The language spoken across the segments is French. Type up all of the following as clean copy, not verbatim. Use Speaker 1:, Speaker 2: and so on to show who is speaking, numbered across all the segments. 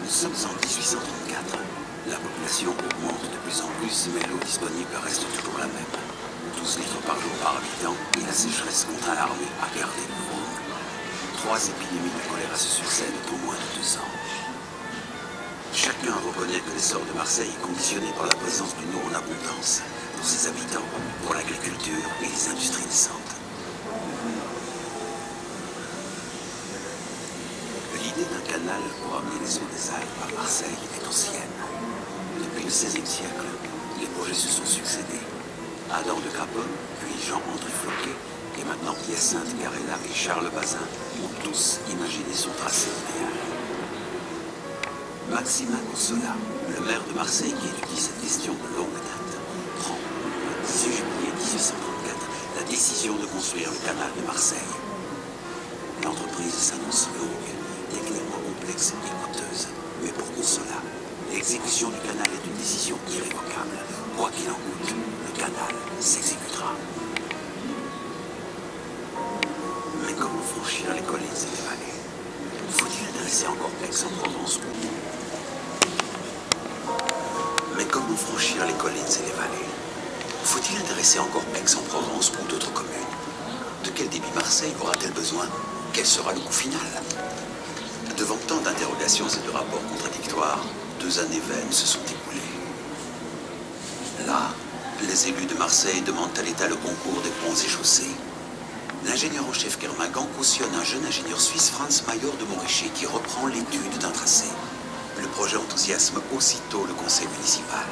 Speaker 1: Nous sommes en 1834. La population augmente de plus en plus, mais l'eau disponible reste toujours la même. 12 litres par jour par habitant, et la sécheresse contraint l'armée à garder le Rhône. 3 épidémies de choléra se succèdent en moins de 2 ans. Chacun reconnaît que l'essor de Marseille est conditionné par la présence d'une eau en abondance pour ses habitants, pour l'agriculture et les industries naissantes. L'idée d'un canal pour amener les eaux des Alpes à Marseille est ancienne. Depuis le XVIe siècle, les projets se sont succédés. Adam de Craponne, puis Jean-André Floquet, et maintenant Hyacinthe Garella et Charles Bazin ont tous imaginé son tracé idéal. Maximin Consolat, le maire de Marseille qui étudie cette question de longue date, prend le 18 juillet 1834 la décision de construire le canal de Marseille. L'entreprise s'annonce longue, techniquement complexe et coûteuse, mais pour Consolat, l'exécution du canal est une décision irrévocable. Quoi qu'il en coûte, le canal s'exécutera. Mais comment franchir les collines et les vallées? Faut-il adresser encore Aix-en-Provence? Mais comment franchir les collines et les vallées? Faut-il intéresser encore Aix-en-Provence ou d'autres communes? De quel débit Marseille aura-t-elle besoin? Quel sera le coût final? Devant tant d'interrogations et de rapports contradictoires, 2 années vaines se sont écoulées. Là, les élus de Marseille demandent à l'État le concours des ponts et chaussées. L'ingénieur en chef Kermagan cautionne un jeune ingénieur suisse, Franz Mayor de Montricher, qui reprend l'étude d'un tracé. Le projet enthousiasme aussitôt le conseil municipal.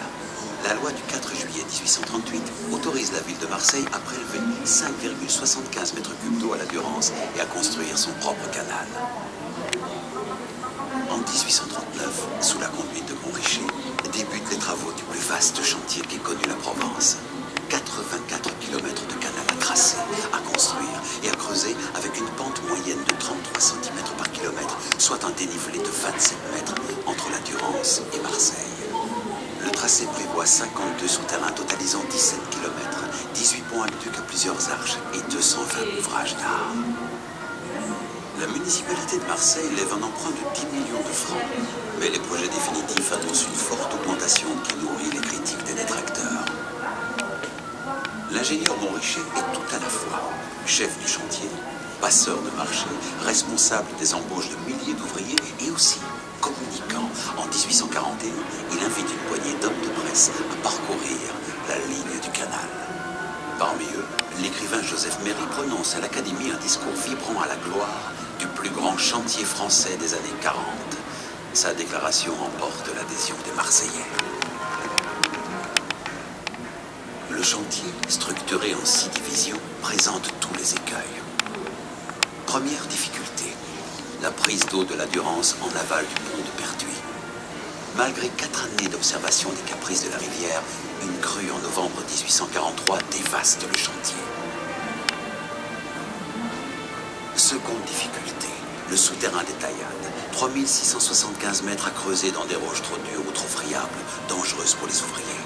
Speaker 1: La loi du 4 juillet 1838 autorise la ville de Marseille à prélever 5,75 mètres cubes d'eau à la Durance et à construire son propre canal. En 1839, sous la conduite de Montricher, débutent les travaux du plus vaste chantier qu'ait connu la Provence. 84 km de canal à tracer, à construire et à creuser avec une pente moyenne de 33 cm par kilomètre, soit un dénivelé de 27 mètres entre la Durance et Marseille. Le tracé prévoit 52 souterrains totalisant 17 km, 18 ponts aqueducs à plusieurs arches et 220 ouvrages d'art. La municipalité de Marseille lève un emprunt de 10 millions de francs, mais les projets définitifs annoncent une forte augmentation qui nourrit les critiques des détracteurs. L'ingénieur Montricher est tout à la fois chef du chantier, passeur de marché, responsable des embauches de milliers d'ouvriers et aussi communicant. En 1841, il invite une poignée d'hommes de presse à parcourir la ligne du canal. Parmi eux, l'écrivain Joseph Méry prononce à l'Académie un discours vibrant à la gloire du plus grand chantier français des années 40. Sa déclaration emporte l'adhésion des Marseillais. Le chantier, structuré en 6 divisions, présente tous les écueils. Première difficulté, la prise d'eau de la Durance en aval du pont de Pertuis. Malgré 4 années d'observation des caprices de la rivière, une crue en novembre 1843 dévaste le chantier. Seconde difficulté, le souterrain des Taillades. 3675 mètres à creuser dans des roches trop dures ou trop friables, dangereuses pour les ouvriers.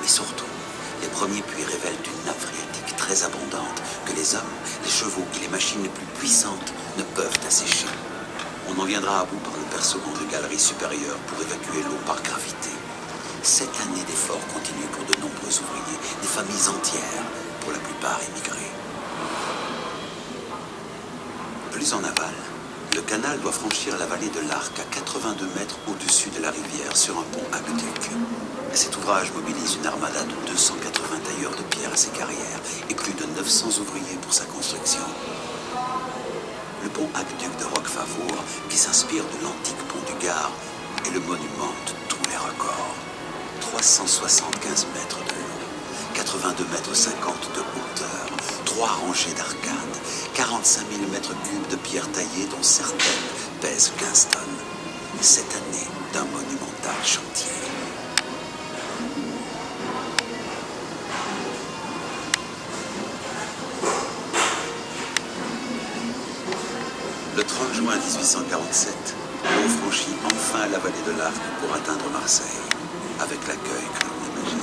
Speaker 1: Mais surtout, les premiers puits révèlent une nappe phréatique très abondante que les hommes, les chevaux et les machines les plus puissantes ne peuvent assécher. On en viendra à bout par le percement de galeries supérieures pour évacuer l'eau par gravité. 7 années d'efforts continuent pour de nombreux ouvriers, des familles entières, pour la plupart émigrées. Plus en aval, le canal doit franchir la vallée de l'Arc à 82 mètres au-dessus de la rivière sur un pont aqueduc. Cet ouvrage mobilise une armada de 280 tailleurs de pierre à ses carrières et plus de 900 ouvriers pour sa construction. Le pont aqueduc de Roquefavour, qui s'inspire de l'antique pont du Gard, est le monument de tous les records. 375 mètres de long, 82 mètres 50 de hauteur, 3 rangées d'arcades, 45 000 mètres cubes de pierre taillée dont certaines pèsent 15 tonnes. Cette année d'un monumental chantier. Le 30 juin 1847, l'eau franchit enfin la vallée de l'Arc pour atteindre Marseille, avec l'accueil que l'on imagine.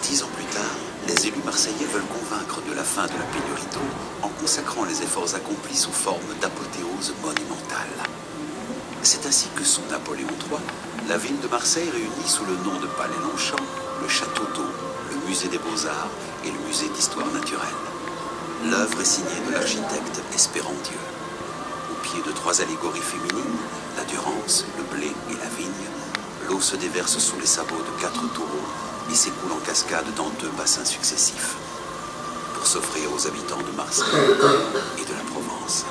Speaker 1: Dix ans plus tard, les élus marseillais veulent convaincre de la fin de la pénurie d'eau en consacrant les efforts accomplis sous forme d'apothéose monumentale. C'est ainsi que sous Napoléon III, la ville de Marseille réunit sous le nom de Palais Longchamp le Château d'Eau, le Musée des Beaux-Arts et le Musée d'Histoire naturelle. L'œuvre est signée de l'architecte Espérandieu. Au pied de 3 allégories féminines, la Durance, le blé et la vigne, l'eau se déverse sous les sabots de 4 taureaux et s'écoule en cascade dans 2 bassins successifs, pour s'offrir aux habitants de Marseille et de la Provence.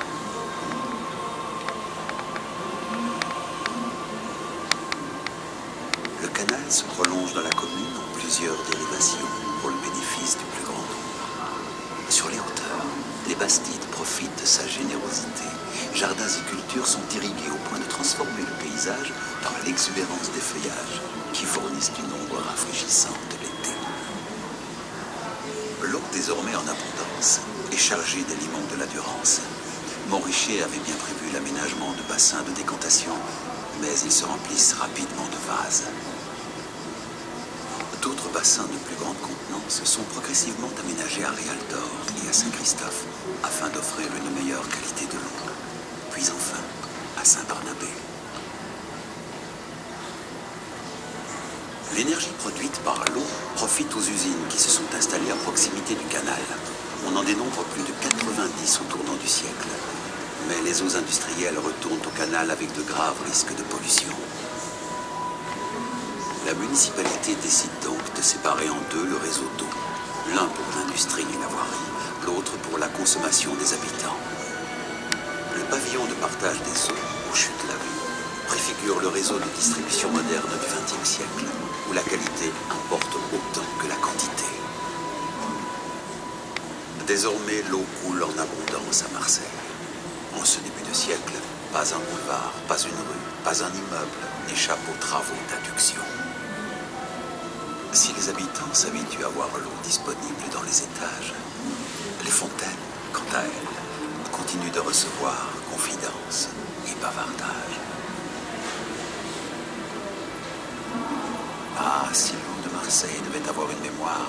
Speaker 1: Le canal se prolonge dans la commune en plusieurs dérivations pour le bénéfice du plus grand nombre. Sur les hauteurs, les Bastides profitent de sa générosité. Jardins et cultures sont irrigués au point de transformer le paysage par l'exubérance des feuillages qui fournissent une ombre rafraîchissante l'été. L'eau, désormais en abondance, est chargée des limons de la Durance. Montricher avait bien prévu l'aménagement de bassins de décantation, mais ils se remplissent rapidement de vases. D'autres bassins de plus grande contenance sont progressivement aménagés à Rialtor et à Saint-Christophe afin d'offrir une meilleure qualité de l'eau. Puis enfin, à Saint-Barnabé. L'énergie produite par l'eau profite aux usines qui se sont installées à proximité du canal. On en dénombre plus de 90 au tournant du siècle. Mais les eaux industrielles retournent au canal avec de graves risques de pollution. La municipalité décide donc de séparer en 2 le réseau d'eau. L'un pour l'industrie et la voirie, l'autre pour la consommation des habitants. Le pavillon de partage des eaux, aux Chutes-la-Vue, préfigure le réseau de distribution moderne du XXe siècle, où la qualité importe autant que la quantité. Désormais, l'eau coule en abondance à Marseille. En ce début de siècle, pas un boulevard, pas une rue, pas un immeuble n'échappe aux travaux d'adduction. Si les habitants s'habituent à voir l'eau disponible dans les étages, les fontaines, quant à elles, continuent de recevoir confidences et bavardages. Ah, si l'eau de Marseille devait avoir une mémoire,